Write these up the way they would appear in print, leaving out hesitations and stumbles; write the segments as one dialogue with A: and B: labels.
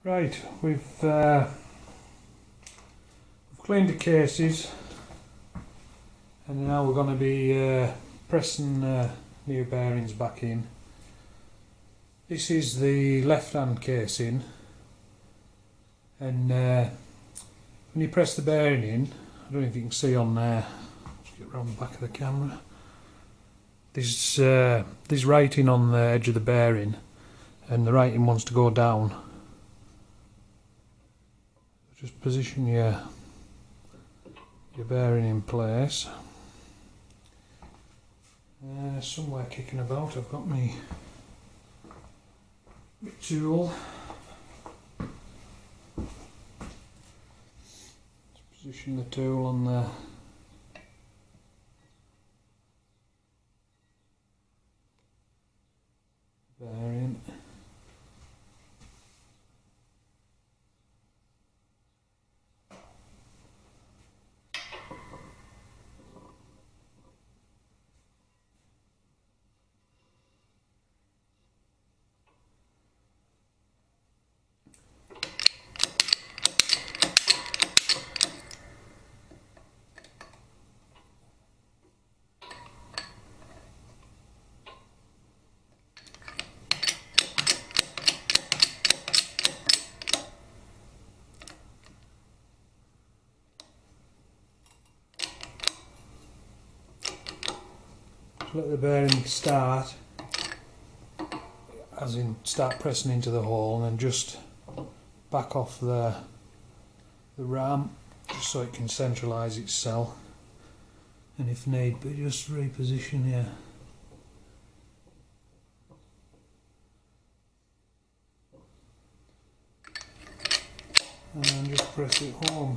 A: Right, we've cleaned the cases and now we're going to be pressing new bearings back in. This is the left hand casing, and when you press the bearing in, I don't know if you can see on there, let's get around the back of the camera, there's writing on the edge of the bearing and the writing wants to go down. Just position your bearing in place. Somewhere kicking about, I've got my tool. Let's position the tool on the bearing. Let the bearing start, as in start pressing into the hole, and then just back off the ram just so it can centralise itself, and if need be just reposition here. And then just press it home.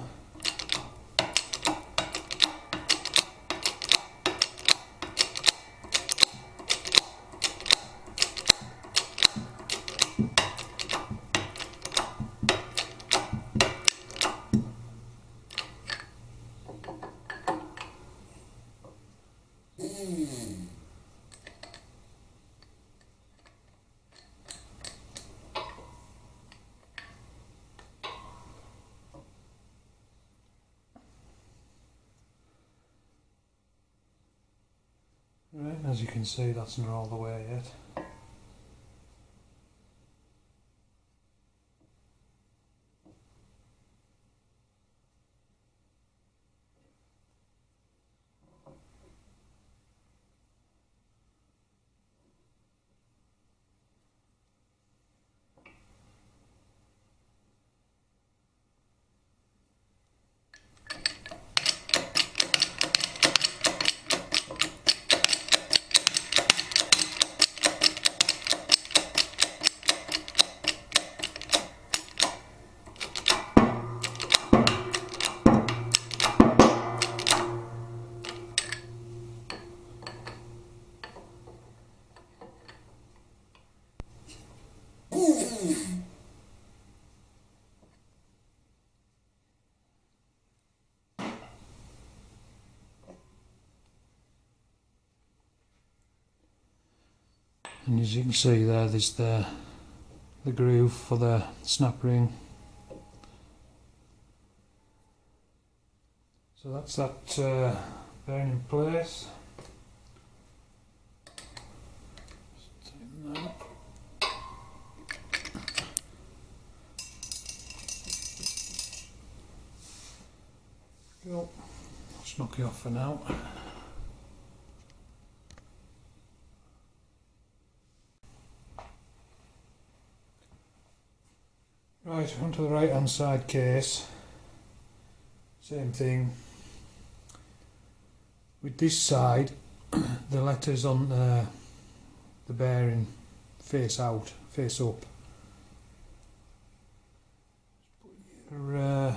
A: Right, as you can see, that's not all the way yet. And as you can see there's the groove for the snap ring. So that's that bearing in place. Just tighten that up. Go. Let's knock it off for now. Right, onto the right hand side case, same thing. With this side, the letters on the bearing face out, face up. Put your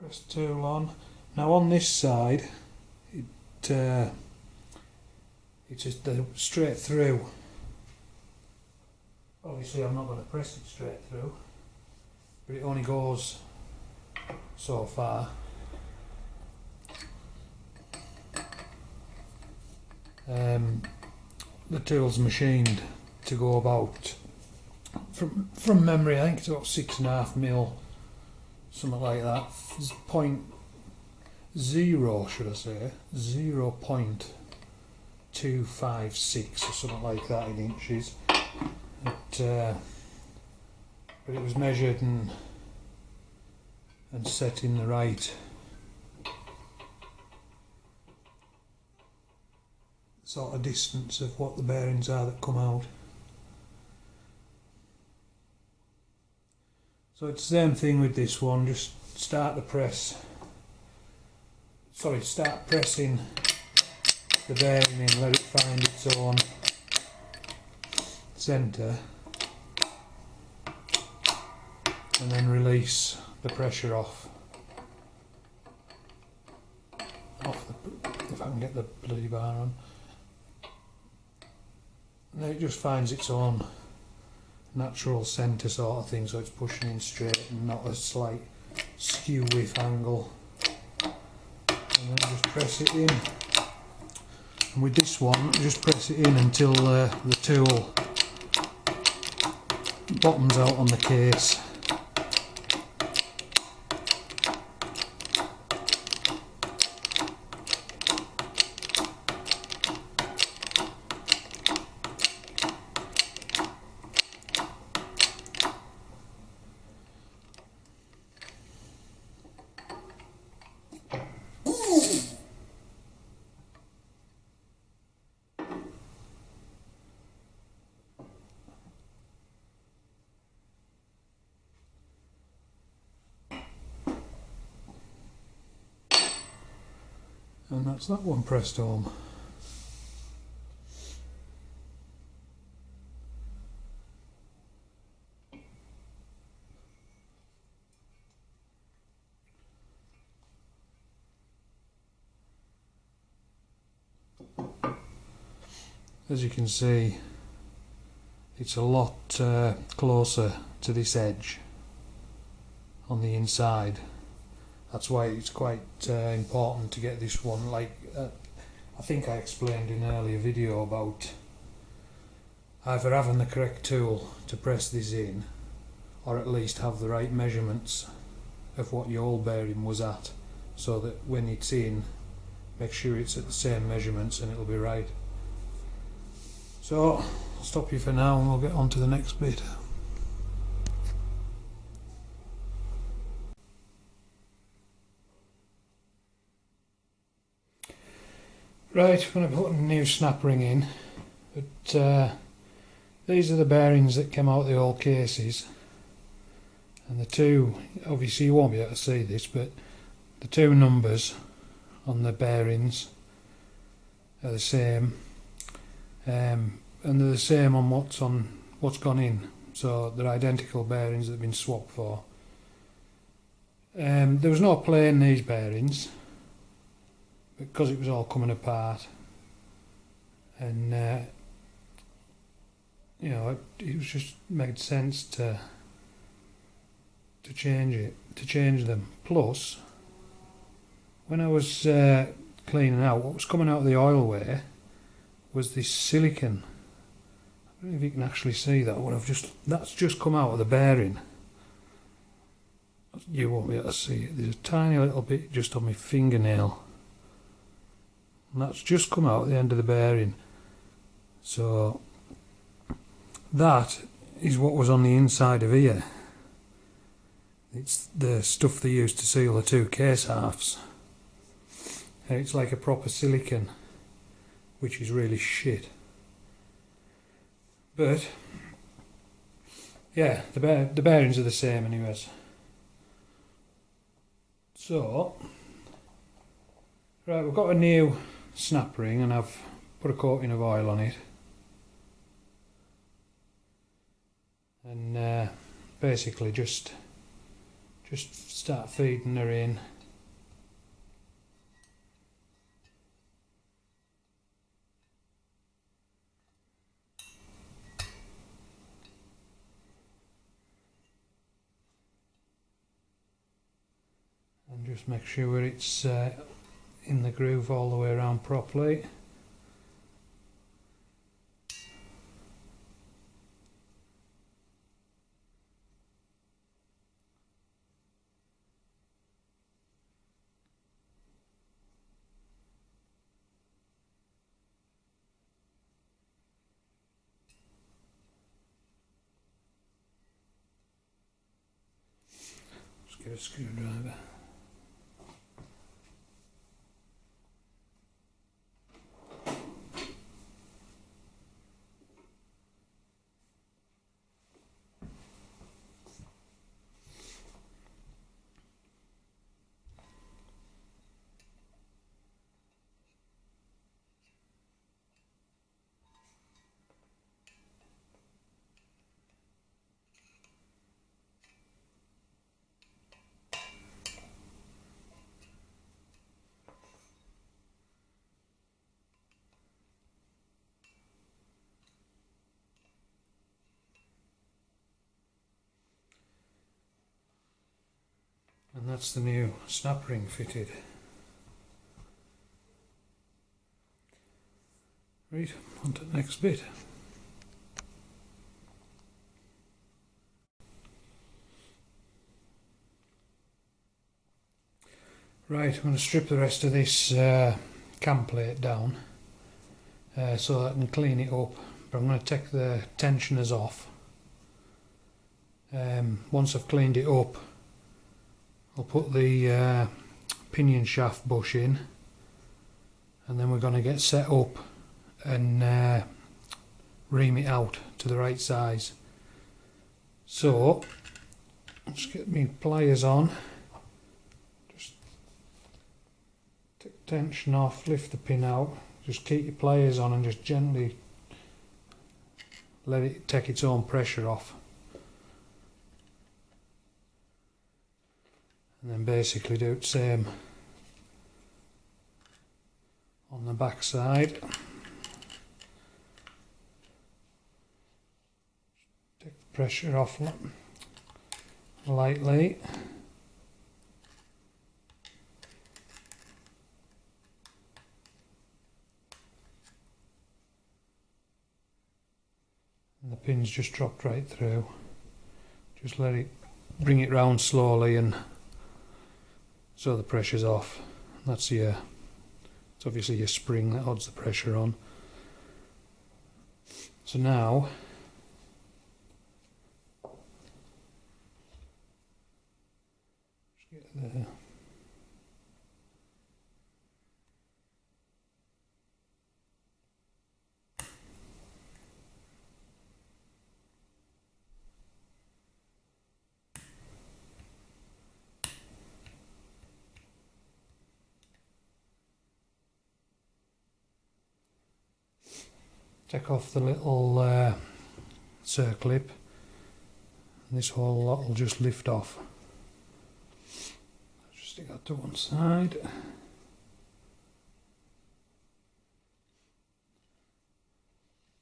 A: press tool on. Now on this side, it's just straight through. Obviously I'm not going to press it straight through, but it only goes so far. The tool's machined to go about from memory, I think it's about 6.5mm, something like that. It's 0.0, should I say, 0.256 or something like that in inches. But it was measured and set in the right sort of distance of what the bearings are that come out. So it's the same thing with this one, just start pressing the bearing in, let it find its own centre, and then release the pressure off if I can get the bloody bar on. And then it just finds its own natural centre sort of thing, so it's pushing in straight and not a slight skew with angle. And then just press it in. And with this one, just press it in until the tool bottoms out on the case. And that's that one pressed home. As you can see, it's a lot closer to this edge on the inside. That's why it's quite important to get this one, like I think I explained in an earlier video about either having the correct tool to press this in, or at least have the right measurements of what your old bearing was at, so that when it's in, make sure it's at the same measurements and it'll be right. So I'll stop you for now and we'll get on to the next bit. Right, I'm going to put a new snap ring in, but these are the bearings that came out of the old cases, and the two, obviously you won't be able to see this, but the two numbers on the bearings are the same, and they're the same on what's gone in, so they're identical bearings that have been swapped for. There was no play in these bearings, because it was all coming apart, and you know, it was just made sense to change them. Plus, when I was cleaning out, what was coming out of the oil way was this silicon. I don't know if you can actually see that one. That's just come out of the bearing. You won't be able to see it. There's a tiny little bit just on my fingernail. And that's just come out at the end of the bearing. So that is what was on the inside of here. It's the stuff they used to seal the two case halves. And it's like a proper silicon, which is really shit. But yeah, the bearings are the same anyways. So right, we've got a new snap ring and I've put a coating of oil on it, and basically just start feeding her in. And just make sure it's in the groove all the way around properly. get a screwdriver. And that's the new snap ring fitted. Right, on to the next bit. Right, I'm going to strip the rest of this cam plate down so that I can clean it up, but I'm going to take the tensioners off. Once I've cleaned it up, I'll put the pinion shaft bush in, and then we're going to get set up and ream it out to the right size. So, just get my pliers on, just take tension off, lift the pin out, just keep your pliers on and just gently let it take its own pressure off. And then basically do the same on the back side. Take the pressure off lightly. And the pin's just dropped right through. Just let it, bring it round slowly, and so the pressure's off. That's it's obviously your spring that holds the pressure on. So now just get there. Take off the little circlip, and this whole lot will just lift off. Just stick that to one side.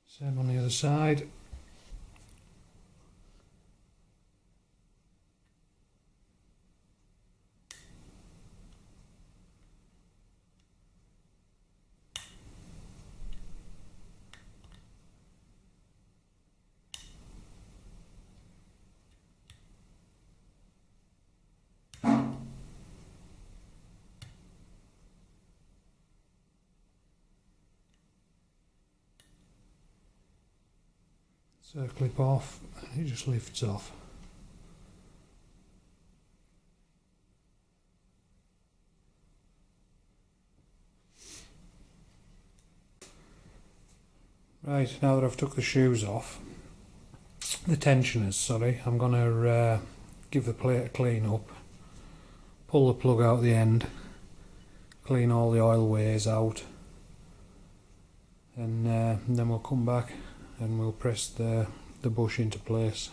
A: Same on the other side. Circlip off, and it just lifts off. Right, now that I've took the shoes off, the tensioners, sorry, I'm going to give the plate a clean up, pull the plug out the end, clean all the oil ways out, and then we'll come back and we'll press the bush into place.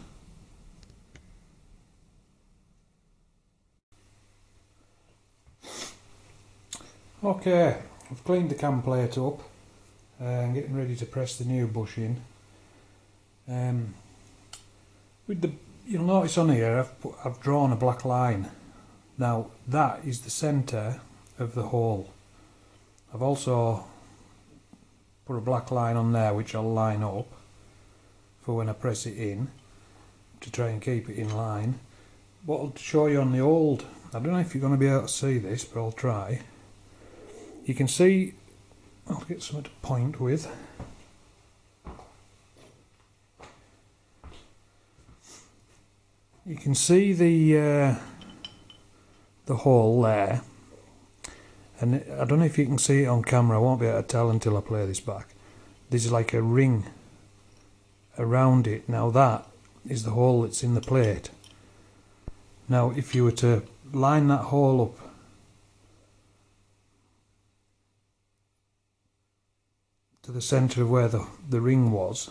A: Okay, I've cleaned the cam plate up and getting ready to press the new bush in. You'll notice on here I've drawn a black line. Now that is the centre of the hole. I've also put a black line on there which I'll line up for when I press it in to try and keep it in line. What I'll show you on the old, I don't know if you're going to be able to see this, but I'll try. You can see, I'll get something to point with. You can see the the hole there, and I don't know if you can see it on camera, I won't be able to tell until I play this back. There's like a ring around it. Now that is the hole that's in the plate. Now if you were to line that hole up to the centre of where the ring was,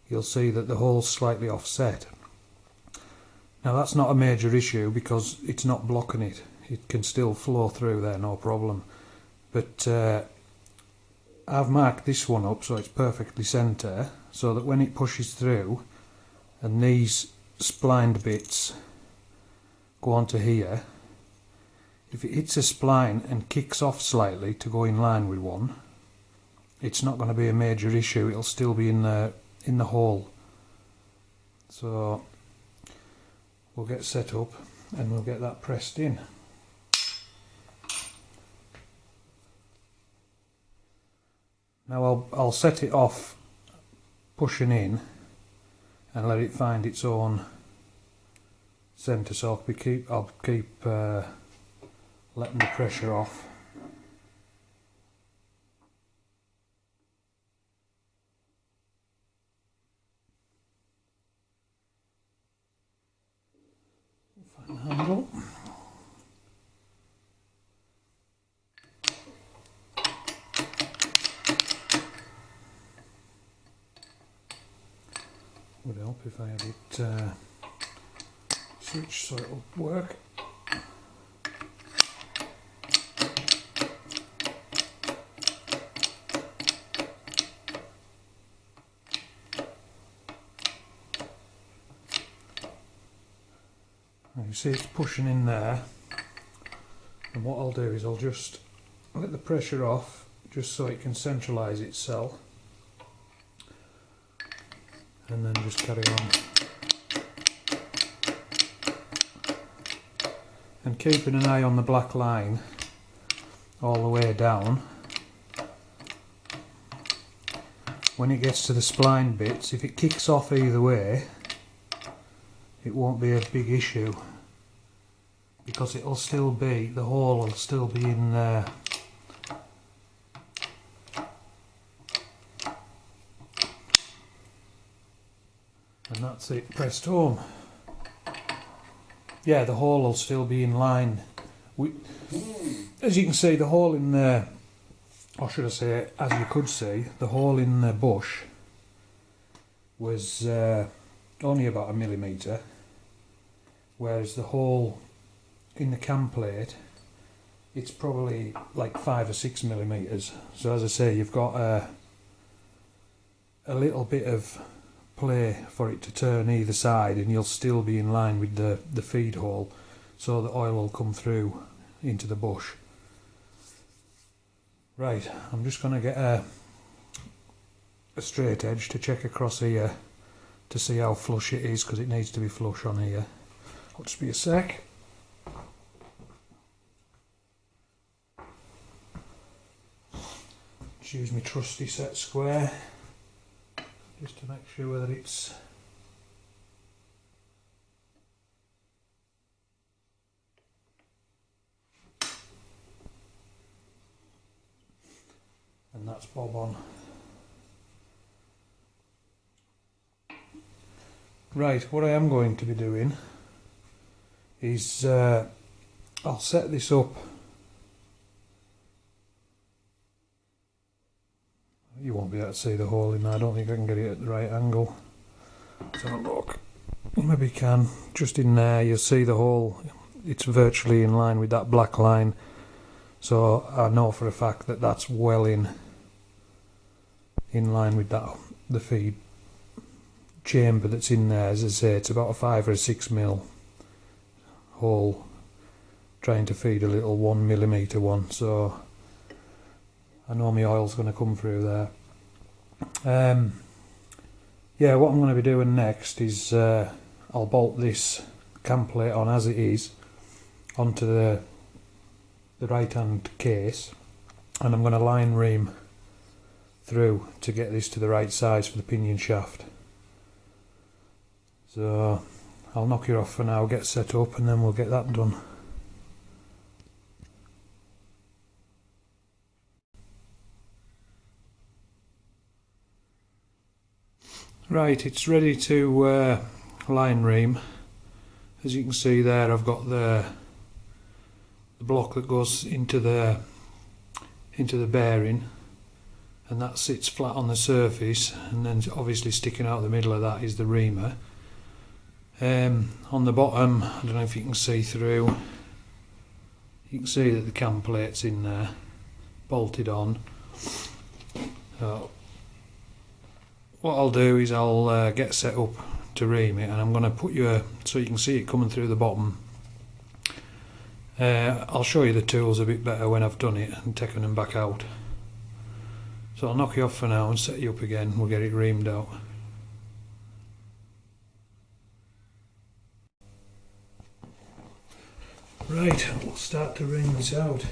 A: you'll see that the hole's slightly offset. Now that's not a major issue because it's not blocking it. It can still flow through there, no problem. But I've marked this one up so it's perfectly centre, so that when it pushes through and these splined bits go onto here, if it hits a spline and kicks off slightly to go in line with one, it's not going to be a major issue. It'll still be in the hole. So we'll get set up and we'll get that pressed in. Now I'll set it off pushing in and let it find its own centre, so I'll keep letting the pressure off. Find the handle. Would help if I had it switched so it'll work. Now you see it's pushing in there, and what I'll do is I'll just let the pressure off just so it can centralise itself, and then just carry on. And keeping an eye on the black line all the way down. When it gets to the spline bits, if it kicks off either way, it won't be a big issue, because it'll still be, the hole will still be in there. And that's it, pressed home. Yeah, the hole will still be in line. As you can see, the hole in there, or should I say, as you could see, the hole in the bush was only about 1 millimetre, whereas the hole in the cam plate, it's probably like 5 or 6 millimetres. So as I say, you've got a little bit of play for it to turn either side, and you'll still be in line with the feed hole, so the oil will come through into the bush. Right, I'm just going to get a straight edge to check across here to see how flush it is, because it needs to be flush on here. I'll just be a sec. Just use my trusty set square just to make sure that it's and that's bob on. Right, what I am going to be doing is I'll set this up. You won't be able to see the hole in there. I don't think I can get it at the right angle. Let's have a look. Maybe you can. Just in there you'll see the hole. It's virtually in line with that black line. So I know for a fact that that's well in line with that, the feed chamber that's in there. As I say, it's about a 5 or a 6 mil hole trying to feed a little 1 millimetre one. So I know my oil's going to come through there. Yeah, what I'm going to be doing next is I'll bolt this cam plate on as it is onto the right hand case, and I'm going to line ream through to get this to the right size for the pinion shaft. So I'll knock you off for now, get set up, and then we'll get that done. Right, it's ready to line ream. As you can see there, I've got the block that goes into the bearing, and that sits flat on the surface, and then obviously sticking out the middle of that is the reamer. On the bottom, I don't know if you can see through, you can see that the cam plate's in there, bolted on. So what I'll do is I'll get set up to ream it, and I'm going to put you so you can see it coming through the bottom. I'll show you the tools a bit better when I've done it and taken them back out. So I'll knock you off for now and set you up again. We'll get it reamed out. Right, we'll start to ream this out.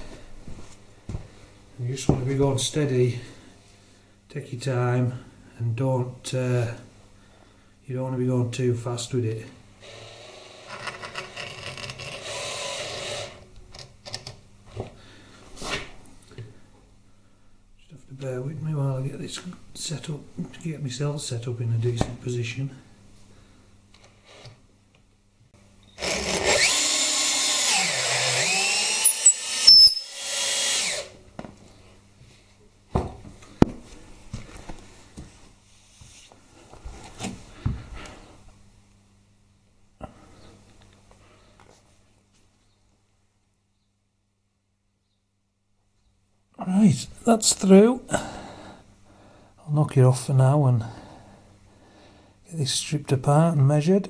A: You just want to be going steady, take your time, and you don't want to be going too fast with it. Just have to bear with me while I get this set up, get myself set up in a decent position. Right, that's through. I'll knock it off for now and get this stripped apart and measured.